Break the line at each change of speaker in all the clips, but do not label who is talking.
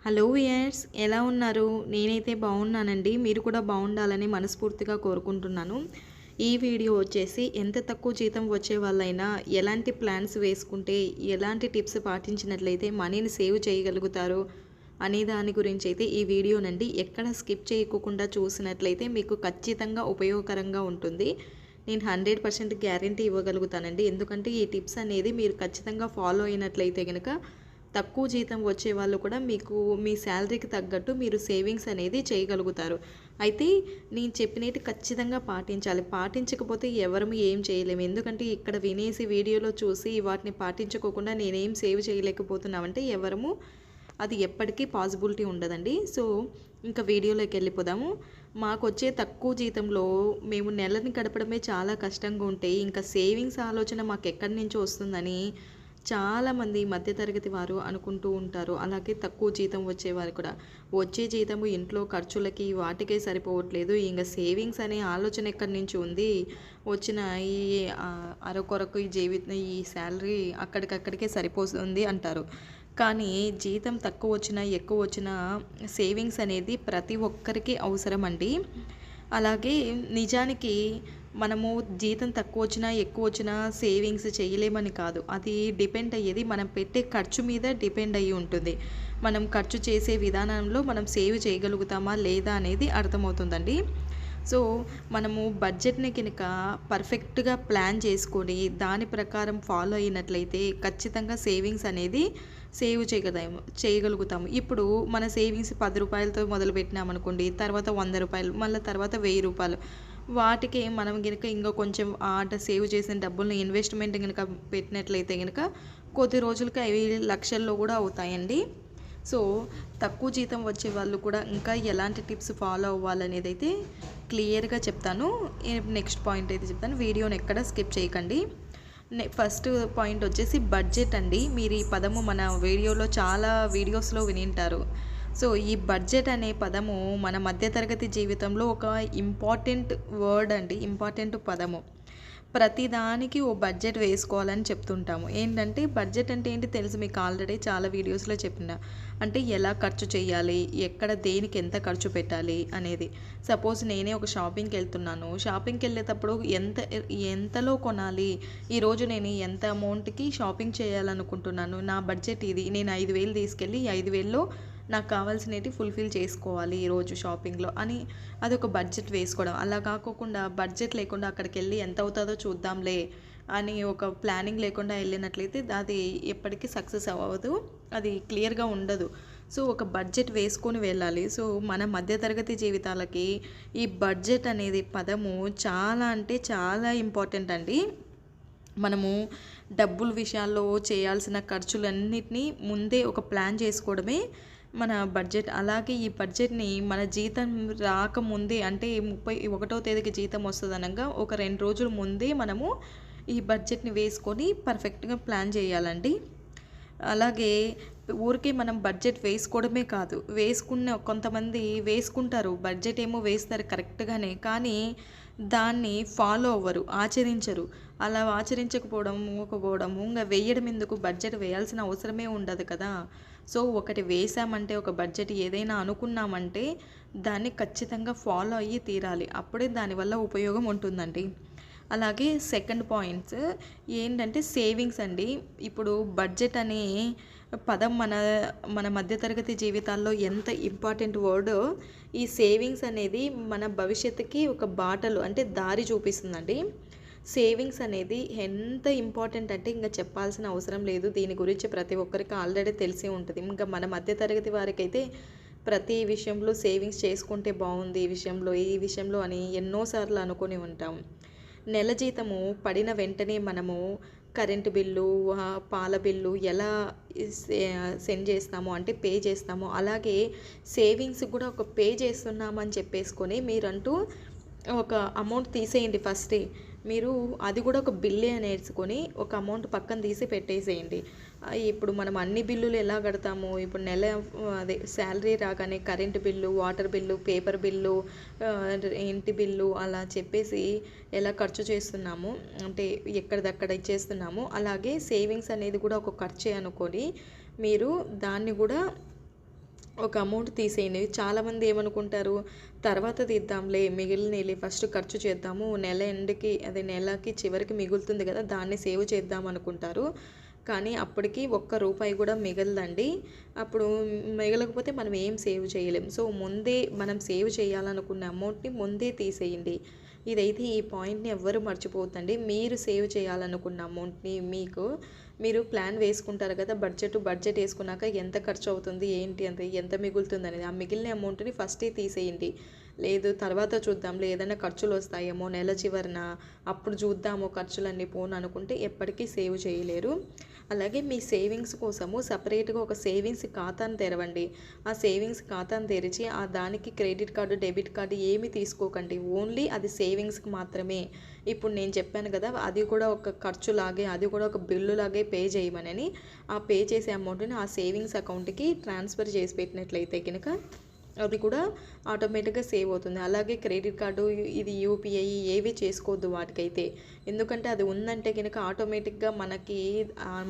Hello viewers, ఎలా ఉన్నారు? నేనైతే బాగున్నానండి. మీరు కూడా బాగుండాలని మనస్ఫూర్తిగా కోరుకుంటున్నాను. ఈ వీడియో వచ్చేసి ఎంత తక్కువ జీతం వచ్చే వాళ్ళైనా ఎలాంటి ప్లాన్స్ వేసుకుంటే, ఎలాంటి టిప్స్ పాటించినట్లయితే మనీని సేవ్ చేయగలుగుతారో అనే దాని గురించి అయితే ఈ వీడియోనండి ఎక్కడ స్కిప్ చేయకుండా చూసినట్లయితే మీకు ఖచ్చితంగా ఉపయోగకరంగా ఉంటుంది. నేను 100% గ్యారంటీ ఇవ్వగలుగుతానండి. ఎందుకంటే ఈ టిప్స్ అనేది మీరు ఖచ్చితంగా ఫాలో అయినట్లయితే కనుక తక్కువ జీతం వచ్చే వాళ్ళు కూడా మీకు మీ శాలరీకి తగ్గట్టు మీరు సేవింగ్స్ అనేది చేయగలుగుతారు. అయితే నేను చెప్పినట్టు ఖచ్చితంగా పాటించాలి. పాటించకపోతే ఎవరము ఏం చేయలేము. ఎందుకంటే ఇక్కడ వినేసి వీడియోలో చూసి వాటిని పాటించుకోకుండా నేనేం సేవ్ చేయలేకపోతున్నామంటే ఎవరము అది ఎప్పటికీ పాసిబిలిటీ ఉండదండి. సో ఇంకా వీడియోలోకి వెళ్ళిపోదాము. మాకొచ్చే తక్కువ జీతంలో మేము నెలని గడపడమే చాలా కష్టంగా ఉంటే ఇంకా సేవింగ్స్ ఆలోచన మాకు ఎక్కడి నుంచి వస్తుందని చాలామంది మధ్యతరగతి వారు అనుకుంటూ ఉంటారు. అలాగే తక్కువ జీతం వచ్చేవారు కూడా. వచ్చే జీతము ఇంట్లో ఖర్చులకి వాటికే సరిపోవట్లేదు. ఇంక సేవింగ్స్ అనే ఆలోచన ఎక్కడి నుంచి ఉంది? వచ్చిన ఈ అరకొరకు ఈ శాలరీ అక్కడికక్కడికే సరిపోతుంది అంటారు. కానీ జీతం తక్కువ వచ్చినా ఎక్కువ వచ్చినా సేవింగ్స్ అనేది ప్రతి ఒక్కరికి అవసరం అండి. అలాగే నిజానికి మనము జీతం తక్కువ వచ్చినా ఎక్కువ వచ్చినా సేవింగ్స్ చేయలేమని కాదు. అది డిపెండ్ అయ్యేది మనం పెట్టే ఖర్చు మీద డిపెండ్ అయ్యి ఉంటుంది. మనం ఖర్చు చేసే విధానంలో మనం సేవ్ చేయగలుగుతామా లేదా అనేది అర్థమవుతుందండి. సో మనము బడ్జెట్ని కనుక పర్ఫెక్ట్గా ప్లాన్ చేసుకొని దాని ప్రకారం ఫాలో అయినట్లయితే ఖచ్చితంగా సేవింగ్స్ అనేది చేయగలుగుతాము. ఇప్పుడు మన సేవింగ్స్ 10 రూపాయలతో మొదలుపెట్టినామనుకోండి, తర్వాత 100 రూపాయలు, మళ్ళీ తర్వాత 1000 రూపాయలు. వాటికి మనం కనుక ఇంకా కొంచెం సేవ్ చేసిన డబ్బుల్ని ఇన్వెస్ట్మెంట్ కనుక పెట్టినట్లయితే కనుక కొద్ది రోజులకి అవి లక్షల్లో కూడా అవుతాయండి. సో తక్కువ జీతం వచ్చే వాళ్ళు కూడా ఇంకా ఎలాంటి టిప్స్ ఫాలో అవ్వాలనేది అయితే క్లియర్గా చెప్తాను. నెక్స్ట్ పాయింట్ అయితే చెప్తాను. వీడియోని ఎక్కడ స్కిప్ చేయకండి. ఫస్ట్ పాయింట్ వచ్చేసి బడ్జెట్ అండి. మీరు ఈ పదము మన వీడియోలో చాలా వీడియోస్లో వినింటారు. సో ఈ బడ్జెట్ అనే పదము మన మధ్యతరగతి జీవితంలో ఒక ఇంపార్టెంట్ వర్డ్ అండి, ఇంపార్టెంట్ పదము. ప్రతిదానికి ఓ బడ్జెట్ వేసుకోవాలని చెప్తుంటాము. ఏంటంటే బడ్జెట్ అంటే ఏంటి తెలుసు మీకు, ఆల్రెడీ చాలా వీడియోస్లో చెప్పిన. అంటే ఎలా ఖర్చు చేయాలి, ఎక్కడ దేనికి ఎంత ఖర్చు పెట్టాలి అనేది. సపోజ్ నేనే ఒక షాపింగ్కి వెళ్తున్నాను. షాపింగ్కి వెళ్ళేటప్పుడు ఎంతలో కొనాలి, ఈరోజు నేను ఎంత అమౌంట్కి షాపింగ్ చేయాలనుకుంటున్నాను, నా బడ్జెట్ ఇది, నేను 5,000 తీసుకెళ్ళి 5,000లో నాకు కావాల్సినవి ఫుల్ఫిల్ చేసుకోవాలి ఈరోజు షాపింగ్లో అని అదొక బడ్జెట్ వేసుకోవడం. అలా కాకోకుండా బడ్జెట్ లేకుండా అక్కడికి వెళ్ళి ఎంత అవుతుందో చూద్దాంలే అని ఒక ప్లానింగ్ లేకుండా వెళ్ళినట్లయితే అది ఎప్పటికీ సక్సెస్ అవ్వదు, అది క్లియర్గా ఉండదు. సో ఒక బడ్జెట్ వేసుకొని వెళ్ళాలి. సో మన మధ్యతరగతి జీవితాలకి ఈ బడ్జెట్ అనేది పదము చాలా అంటే చాలా ఇంపార్టెంట్ అండి. మనము డబ్బుల విషయాల్లో చేయాల్సిన ఖర్చులన్నిటినీ ముందే ఒక ప్లాన్ చేసుకోవడమే మన బడ్జెట్. అలాగే ఈ బడ్జెట్ని మన జీతం రాకముందే, అంటే 31వ తేదీకి జీతం వస్తుంది అనగా ఒక 2 రోజుల ముందే మనము ఈ బడ్జెట్ని వేసుకొని పర్ఫెక్ట్గా ప్లాన్ చేయాలండి. అలాగే ఊరికే మనం బడ్జెట్ వేసుకోవడమే కాదు, కొంతమంది వేసుకుంటారు, బడ్జెట్ ఏమో వేస్తారు కరెక్ట్గానే, కానీ దాన్ని ఫాలో అవ్వరు, ఆచరించరు. అలా ఆచరించకపోవడము ఇంకా వేయడం ఎందుకు, బడ్జెట్ వేయాల్సిన అవసరమే ఉండదు కదా. సో ఒకటి వేసామంటే, ఒక బడ్జెట్ ఏదైనా అనుకున్నామంటే దాన్ని ఖచ్చితంగా ఫాలో అయ్యి తీరాలి. అప్పుడే దానివల్ల ఉపయోగం ఉంటుందండి. అలాగే సెకండ్ పాయింట్స్ ఏంటంటే సేవింగ్స్ అండి. ఇప్పుడు బడ్జెట్ అనే పదం మన మధ్యతరగతి జీవితాల్లో ఎంత ఇంపార్టెంట్ వర్డ్. ఈ సేవింగ్స్ అనేది మన భవిష్యత్తుకి ఒక బాటలు, అంటే దారి చూపిస్తుందండి. సేవింగ్స్ అనేది ఎంత ఇంపార్టెంట్ అంటే ఇంకా చెప్పాల్సిన అవసరం లేదు. దీని గురించి ప్రతి ఒక్కరికి ఆల్రెడీ తెలిసే ఉంటుంది. ఇంకా మన మధ్యతరగతి వారికి అయితే ప్రతి విషయంలో సేవింగ్స్ చేసుకుంటే బాగుంది, ఈ విషయంలో అని ఎన్నోసార్లు అనుకొని ఉంటాం. నెల జీతము పడిన వెంటనే మనము కరెంటు బిల్లు, పాల బిల్లు ఎలా సెండ్ చేస్తామో, అంటే పే చేస్తామో, అలాగే సేవింగ్స్ కూడా ఒక పే చేస్తున్నామని చెప్పేసుకొని మీరంటూ ఒక అమౌంట్ తీసేయండి ఫస్టే. మీరు అది కూడా ఒక బిల్లే అని వేసుకొని ఒక అమౌంట్ పక్కన తీసి పెట్టేసేయండి. ఇప్పుడు మనం అన్ని బిల్లులు ఎలా కడతాము, ఇప్పుడు అదే శాలరీ రాగానే current bill, water bill, paper bill, ఇంటి బిల్లు అలా చెప్పేసి ఎలా ఖర్చు చేస్తున్నాము, అంటే ఎక్కడిదక్కడ ఇచ్చేస్తున్నాము. అలాగే సేవింగ్స్ అనేది కూడా ఒక ఖర్చే అనుకొని మీరు దాన్ని కూడా ఒక అమౌంట్ తీసేయండి. చాలామంది ఏమనుకుంటారు, తర్వాత తీద్దాంలే మిగిలినవి ఫస్ట్ ఖర్చు చేద్దాము. నెల ఎండ్‌కి అదే నెలకి చివరికి మిగులుతుంది కదా! దాన్ని సేవ్ చేద్దాం అనుకుంటారు. కానీ అప్పటికి ఒక్క రూపాయి కూడా మిగలదండి. అప్పుడు మిగలకపోతే మనం ఏం సేవ్ చేయలేం. సో, ముందే మనం సేవ్ చేయాలనుకున్న అమౌంట్‌ని ముందే తీసేయండి. ఇదైతే ఈ పాయింట్‌ని ఎవ్వరు మర్చిపోవద్దండి. మీరు సేవ్ చేయాలనుకున్న అమౌంట్‌ని మీరు ప్లాన్ వేసుకుంటారు కదా! బడ్జెట్ ఏసుకున్నాక ఎంత ఖర్చవుతుంది, ఏంటి అంత ఎంత మిగులుతుందనేది. ఆ మిగిలిన అమౌంట్‌ని ఫస్టే తీసేయండి. లేదు తర్వాత చూద్దాంలే ఏదైనా ఖర్చులొస్తాయేమో నెల చివరన, అప్పుడు చూద్దాము ఖర్చులన్నీ పోను అనుకుంటే ఎప్పటికీ సేవ్ చేయలేరు. అలాగే మీ సేవింగ్స్ కోసము సెపరేట్‌గా ఒక సేవింగ్స్ ఖాతాను తెరవండి. ఆ సేవింగ్స్ ఖాతాను తెరిచి దానికి క్రెడిట్ కార్డు, డెబిట్ కార్డు ఏమి తీసుకోకండి. ఓన్లీ అది సేవింగ్స్‌కి మాత్రమే. ఇప్పుడు నేను చెప్పాను కదా! అది కూడా ఒక ఖర్చులాగే, అది కూడా ఒక బిల్లులాగే పే చేయమనని. ఆ పే చేసే అమౌంట్‌ని ఆ సేవింగ్స్ అకౌంట్‌కి ట్రాన్స్‌ఫర్ చేసి పెట్టినట్లయితే గనుక అది కూడా ఆటోమేటిక్‌గా సేవ్ అవుతుంది. అలాగే క్రెడిట్ కార్డు, ఇది యూపీఐ ఏవి చేసుకోవద్దు వాటికైతే. ఎందుకంటే అది ఉందంటే గనక ఆటోమేటిక్‌గా మనకి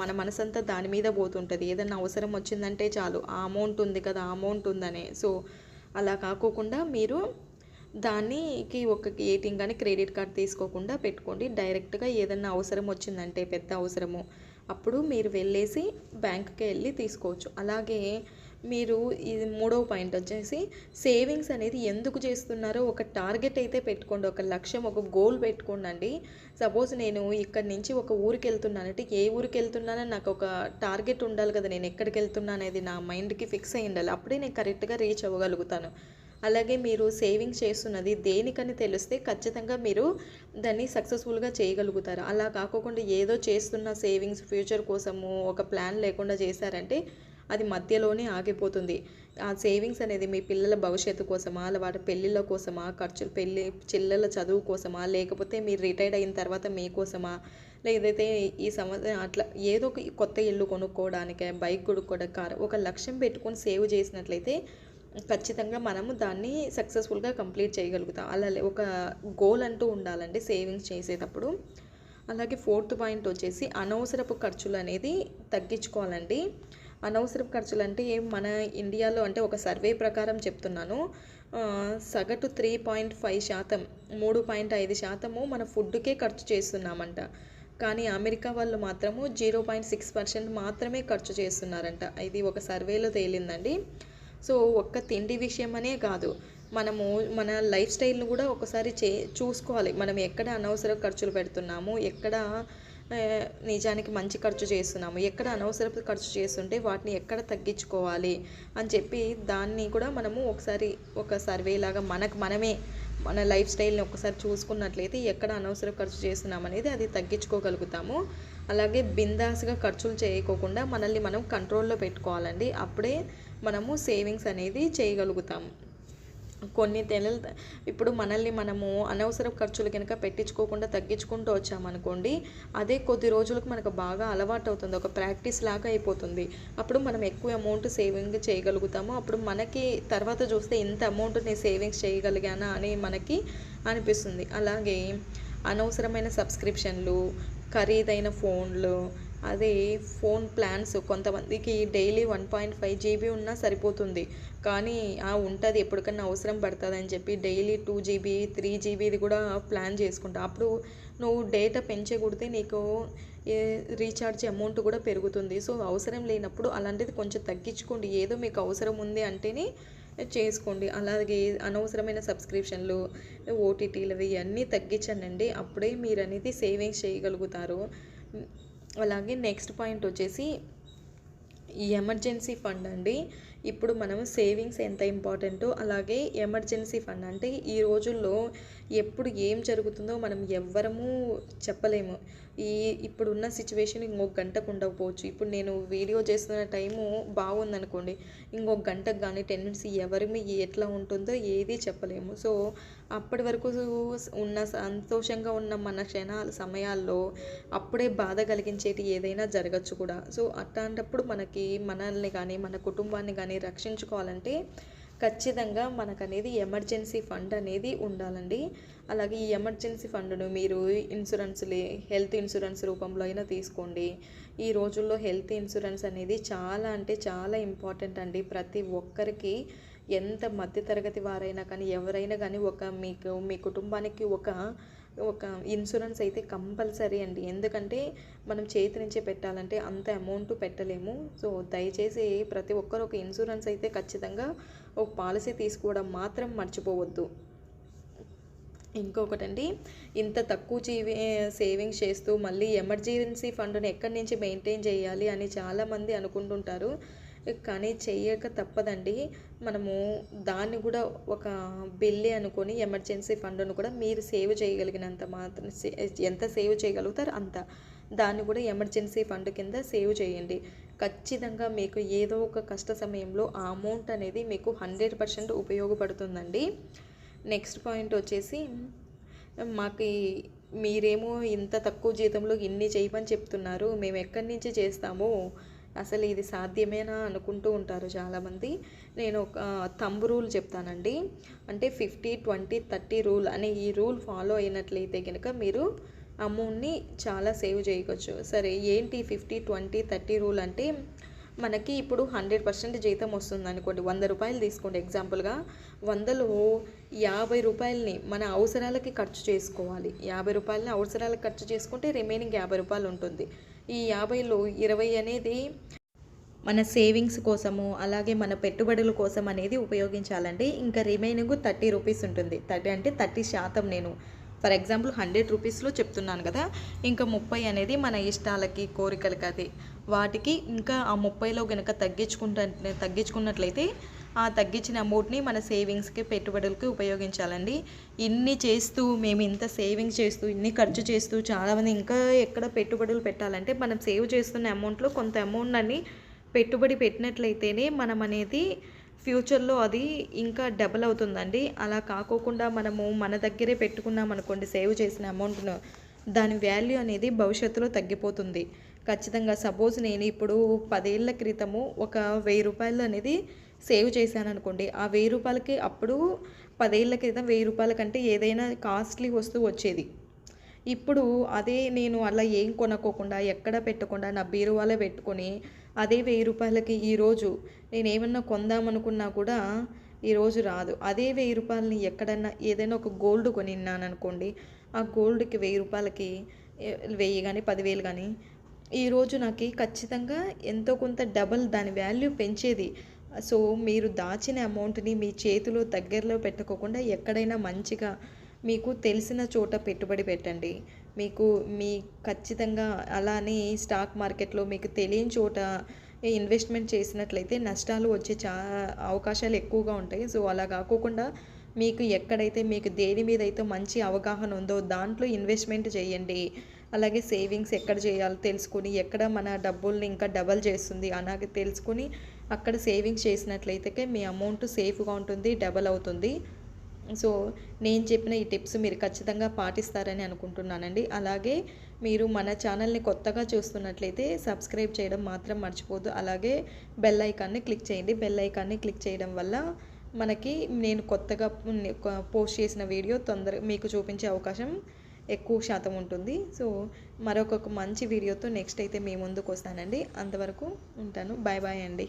మన మనసంతా దాని మీద పోతుంటది. ఏదన్నా అవసరం వచ్చిందంటే చాలు, ఆ అమౌంట్ ఉంది కదా! ఆ అమౌంట్ ఉందనే. సో, అలా కాకోకుండా మీరు దానికి ఒక ఏటీఎం గానీ, క్రెడిట్ కార్డ్ తీసుకోకుండా పెట్టుకోండి. డైరెక్ట్‌గా ఏదన్నా అవసరం వచ్చిందంటే పెద్ద అవసరము, అప్పుడు మీరు వెళ్ళేసి బ్యాంక్‌కే ఎళ్లి తీసుకోవచ్చు. అలాగే మీరు ఇది మూడవ పాయింట్ వచ్చేసి సేవింగ్స్ అనేది ఎందుకు చేస్తున్నారో ఒక టార్గెట్ అయితే పెట్టుకోండి. ఒక లక్ష్యం, ఒక గోల్ పెట్టుకోండండి. సపోజ్ నేను ఇక్కడి నుంచి ఒక ఊరికెళ్తున్నానంటే, ఏ ఊరికెళ్తున్నానని నాకు ఒక టార్గెట్ ఉండాలి కదా! నేను ఎక్కడికెళ్తున్నా అనేది నా మైండ్‌కి ఫిక్స్ అయ్యి ఉండాలి. అప్పుడే నేను కరెక్ట్‌గా రీచ్ అవ్వగలుగుతాను. అలాగే మీరు సేవింగ్స్ చేస్తున్నది దేనికని తెలిస్తే ఖచ్చితంగా మీరు దాన్ని సక్సెస్‌ఫుల్‌గా చేయగలుగుతారు. అలా కాకోకుండా ఏదో చేస్తున్న సేవింగ్స్ ఫ్యూచర్ కోసము ఒక ప్లాన్ లేకుండా చేశారంటే అది మధ్యలోనే ఆగిపోతుంది. ఆ సేవింగ్స్ అనేది మీ పిల్లల భవిష్యత్తు కోసమా, వాటి పెళ్ళిళ్ళ కోసమా, ఖర్చులు పిల్లల చదువు కోసమా, లేకపోతే మీరు రిటైర్డ్ అయిన తర్వాత మీకోసమా, లేదైతే ఈ సంవత్సరం అట్లా ఏదో ఒక కొత్త ఇల్లు కొనుక్కోవడానికే, బైక్ కొనుక్కోవడం, కారు ఒక లక్ష్యం పెట్టుకొని సేవ్ చేసినట్లయితే ఖచ్చితంగా మనము దాన్ని సక్సెస్‌ఫుల్‌గా కంప్లీట్ చేయగలుగుతాం. అలా ఒక గోల్ అంటూ ఉండాలండి సేవింగ్స్ చేసేటప్పుడు. అలాగే ఫోర్త్ పాయింట్ వచ్చేసి అనవసరపు ఖర్చులు అనేది తగ్గించుకోవాలండి. అనవసరపు ఖర్చులంటే మన ఇండియాలో అంటే ఒక సర్వే ప్రకారం చెప్తున్నాను. సగటు 3.5%, 3.5% మన ఫుడ్‌కే ఖర్చు చేస్తున్నామంట. కానీ అమెరికా వాళ్ళు మాత్రము 0.6% మాత్రమే ఖర్చు చేస్తున్నారంట. ఇది ఒక సర్వేలో తేలిందండి. సో, ఒక్క తిండి విషయమనే కాదు, మనము మన లైఫ్ స్టైల్‌ని కూడా ఒకసారి చూసుకోవాలి. మనం ఎక్కడ అనవసర ఖర్చులు పెడుతున్నాము, ఎక్కడ నిజానికి మంచి ఖర్చు చేస్తున్నాము, ఎక్కడ అనవసరపు ఖర్చు చేస్తుంటే వాటిని ఎక్కడ తగ్గించుకోవాలి అని చెప్పి దాన్ని కూడా మనము ఒకసారి ఒక సర్వేలాగా మనకు మనమే మన లైఫ్ స్టైల్ని ఒకసారి చూసుకున్నట్లయితే ఎక్కడ అనవసర ఖర్చు చేస్తున్నామనేది అది తగ్గించుకోగలుగుతాము. అలాగే బిందాస్‌గా ఖర్చులు చేయకోకుండా మనల్ని మనం కంట్రోల్‌లో పెట్టుకోవాలండి. అప్పుడే మనము సేవింగ్స్ అనేది చేయగలుగుతాము. కొన్ని నెలలు ఇప్పుడు మనల్ని మనము అనవసర ఖర్చులు కనుక పెట్టించుకోకుండా తగ్గించుకుంటూ వచ్చామనుకోండి, అదే కొద్ది రోజులకు మనకు బాగా అలవాటు అవుతుంది. ఒక ప్రాక్టీస్ లాగా అయిపోతుంది. అప్పుడు మనం ఎక్కువ అమౌంట్ సేవింగ్ చేయగలుగుతాము. అప్పుడు మనకి తర్వాత చూస్తే ఇంత అమౌంట్ నేను సేవింగ్స్ చేయగలిగానా అని మనకి అనిపిస్తుంది. అలాగే అనవసరమైన సబ్స్క్రిప్షన్లు, ఖరీదైన ఫోన్లు, అదే ఫోన్ ప్లాన్స్ కొంతమందికి డైలీ 1.5 జీబీ ఉన్నా సరిపోతుంది. కానీ ఉంటది ఎప్పటికన్నా అవసరం పడతదని చెప్పి డైలీ 2 జీబీ, 3 జీబీది కూడా ప్లాన్ చేసుకుంటా. అప్పుడు నువ్వు డేటా పెంచకూడితే నీకు రీఛార్జ్ అమౌంట్ కూడా పెరుగుతుంది. సో, అవసరం లేనప్పుడు అలాంటిది కొంచెం తగ్గించుకోండి. ఏదో మీకు అవసరం ఉంది అంటేనే చేసుకోండి. అలాగే అనవసరమైన సబ్స్క్రిప్షన్లు, ఓటీటీలవి ఇవన్నీ తగ్గించండి. అప్పుడే మీరనేది సేవింగ్స్ చేయగలుగుతారు. అలాగే నెక్స్ట్ పాయింట్ వచ్చేసి ఈ ఎమర్జెన్సీ ఫండ్ అండి. ఇప్పుడు మనం సేవింగ్స్ ఎంత ఇంపార్టెంటో అలాగే ఎమర్జెన్సీ ఫండ్ అంటే ఈ రోజుల్లో ఎప్పుడు ఏం జరుగుతుందో మనం ఎవ్వరము చెప్పలేము. ఇప్పుడున్న సిచ్యువేషన్ ఇంకొక గంటకు ఉండకపోవచ్చు. ఇప్పుడు నేను వీడియో చేస్తున్న టైము బాగుందనుకోండి, ఇంకొక గంటకు కానీ 10 మినిట్స్ ఎవరిమి ఎట్లా ఉంటుందో ఏది చెప్పలేము. సో, అప్పటి వరకు ఉన్న సంతోషంగా ఉన్న మన సమయాల్లో అప్పుడే బాధ కలిగించేటి ఏదైనా జరగచ్చు కూడా. సో, అట్లాంటప్పుడు మనల్ని కానీ మన కుటుంబాన్ని కానీ రక్షించుకోవాలంటే ఖచ్చితంగా మనకనేది ఎమర్జెన్సీ ఫండ్ అనేది ఉండాలండి. అలాగే ఈ ఎమర్జెన్సీ ఫండ్‌ను మీరు హెల్త్ ఇన్సూరెన్స్ రూపంలో అయినా తీసుకోండి. ఈ రోజుల్లో హెల్త్ ఇన్సూరెన్స్ అనేది చాలా అంటే చాలా ఇంపార్టెంట్ అండి. ప్రతి ఒక్కరికి ఎంత మధ్య తరగతి వారైనా కానీ, ఎవరైనా కానీ మీ కుటుంబానికి ఒక ఇన్సూరెన్స్ అయితే కంపల్సరీ అండి. ఎందుకంటే మనం చేతి నుంచే పెట్టాలంటే అంత అమౌంట్ పెట్టలేము. సో దయచేసి ప్రతి ఒక్కరు ఒక ఇన్సూరెన్స్ అయితే ఖచ్చితంగా ఒక పాలసీ తీసుకోవడం మాత్రం మర్చిపోవద్దు. ఇంకొకటండి, ఇంత తక్కువ సేవింగ్స్ చేస్తూ మళ్ళీ ఎమర్జెన్సీ ఫండ్‌ని ఎక్కడి నుంచి మెయింటైన్ చేయాలి అని చాలామంది అనుకుంటుంటారు. కానీ చెయ్యక తప్పదండి. మనము దాన్ని కూడా ఒక బిల్లే అనుకొని ఎమర్జెన్సీ ఫండ్‌ను కూడా మీరు సేవ్ చేయగలిగినంత మాత్రం ఎంత సేవ్ చేయగలుగుతారో అంత. దాన్ని కూడా ఎమర్జెన్సీ ఫండ్ కింద సేవ్ చేయండి. ఖచ్చితంగా మీకు ఏదో ఒక కష్ట సమయంలో ఆ అమౌంట్ అనేది మీకు 100% ఉపయోగపడుతుందండి. నెక్స్ట్ పాయింట్ వచ్చేసి, మాకు మీరేమో ఇంత తక్కువ జీతంలో ఇన్ని చేయమని చెప్తున్నారు, మేము ఎక్కడి నుంచి చేస్తాము, అసలు ఇది సాధ్యమేనా అనుకుంటూ ఉంటారు చాలామంది. నేను ఒక థంబ్ రూల్ చెప్తానండి. అంటే 50, 20, 30 రూల్ అనే ఈ రూల్ ఫాలో అయినట్లయితే కనుక మీరు అమౌంట్ని చాలా సేవ్ చేయవచ్చు. సరే, ఏంటి 50, 20, 30 రూల్ అంటే, మనకి ఇప్పుడు 100% జీతం వస్తుంది అనుకోండి. 100 రూపాయలు తీసుకోండి ఎగ్జాంపుల్గా. 100లో 50 రూపాయలని మన అవసరాలకి ఖర్చు చేసుకోవాలి. 50 రూపాయలని అవసరాలకు ఖర్చు చేసుకుంటే రిమైనింగ్ 50 రూపాయలు ఉంటుంది. ఈ 50లో 20 అనేది మన సేవింగ్స్ కోసము, అలాగే మన పెట్టుబడుల కోసం అనేది ఉపయోగించాలండి. ఇంకా రిమైనింగ్ 30 రూపీస్ ఉంటుంది. 30 అంటే 30% నేను ఫర్ ఎగ్జాంపుల్ 100 రూపీస్లో చెప్తున్నాను కదా. ఇంకా 30 అనేది మన ఇష్టాలకి, కోరికలకి, అది వాటికి ఇంకా ఆ 30లో కనుక తగ్గించుకున్నట్లయితే ఆ తగ్గించిన అమౌంట్ని మన సేవింగ్స్కి, పెట్టుబడులకి ఉపయోగించాలండి. ఇన్ని చేస్తూ, మేము ఇంత సేవింగ్స్ చేస్తూ, ఇన్ని ఖర్చు చేస్తూ, చాలామంది ఇంకా ఎక్కడ పెట్టుబడులు పెట్టాలంటే మనం సేవ్ చేస్తున్న అమౌంట్లో కొంత అమౌంట్ అని పెట్టుబడి పెట్టినట్లయితేనే మనం అనేది ఫ్యూచర్లో అది ఇంకా డబల్ అవుతుందండి. అలా కాకోకుండా మనము మన దగ్గరే పెట్టుకున్నాం అనుకోండి సేవ్ చేసిన అమౌంట్ను, దాని వాల్యూ అనేది భవిష్యత్తులో తగ్గిపోతుంది. ఖచ్చితంగా సపోజ్ నేను ఇప్పుడు 10 ఏళ్ల క్రితము ఒక 1000 రూపాయలు అనేది సేవ్ చేశాను అనుకోండి. ఆ 1000 రూపాయలకి అప్పుడు 10 ఏళ్ల క్రితం 1000 రూపాయల కంటే ఏదైనా కాస్ట్లీ వస్తువు వచ్చేది. ఇప్పుడు అదే నేను అలా ఏం కొనుక్కోకుండా, ఎక్కడ పెట్టకుండా నా బీరువాలో పెట్టుకొని అదే 1000 రూపాయలకి ఈరోజు నేనేమన్నా కొందామనుకున్నా కూడా ఈరోజు రాదు. అదే 1000 రూపాయలని ఎక్కడన్నా ఏదైనా ఒక గోల్డ్ కొనిన్నాననుకోండి, ఆ గోల్డ్‌కి 1000 రూపాయలకి 1000 కానీ 10,000 కానీ ఈరోజు నాకు ఖచ్చితంగా ఎంతో కొంత డబల్ దాని వాల్యూ పెంచేది. సో మీరు దాచిన అమౌంట్‌ని మీ చేతిలో దగ్గరలో పెట్టుకోకుండా ఎక్కడైనా మంచిగా మీకు తెలిసిన చోట పెట్టుబడి పెట్టండి. మీ ఖచ్చితంగా అలానే స్టాక్ మార్కెట్లో మీకు తెలియని చోట ఇన్వెస్ట్మెంట్ చేసినట్లయితే నష్టాలు వచ్చే అవకాశాలు ఎక్కువగా ఉంటాయి. సో అలా కాకోకుండా మీకు ఎక్కడైతే మీకు దేని మీద అయితే మంచి అవగాహన ఉందో దాంట్లో ఇన్వెస్ట్మెంట్ చేయండి. అలాగే సేవింగ్స్ ఎక్కడ చేయాలో తెలుసుకొని, ఎక్కడ మన డబ్బుల్ని ఇంకా డబల్ చేస్తుంది అలాగే తెలుసుకొని అక్కడ సేవింగ్స్ చేసినట్లయితే మీ అమౌంట్ సేఫ్గా ఉంటుంది, డబల్ అవుతుంది. సో నేను చెప్పిన ఈ టిప్స్ మీరు ఖచ్చితంగా పాటిస్తారని అనుకుంటున్నానండి. అలాగే మీరు మన ఛానల్ని కొత్తగా చూస్తున్నట్లయితే సబ్స్క్రైబ్ చేయడం మాత్రం మర్చిపోద్దు. అలాగే బెల్ ఐకాన్ని క్లిక్ చేయండి. బెల్ ఐకాన్ని క్లిక్ చేయడం వల్ల మనకి నేను కొత్తగా పోస్ట్ చేసిన వీడియో మీకు చూపించే అవకాశం ఎక్కువ శాతం ఉంటుంది. సో మరొక మంచి వీడియోతో నెక్స్ట్ అయితే మీ ముందుకు వస్తానండి. అంతవరకు ఉంటాను. బాయ్ బాయ్ అండి.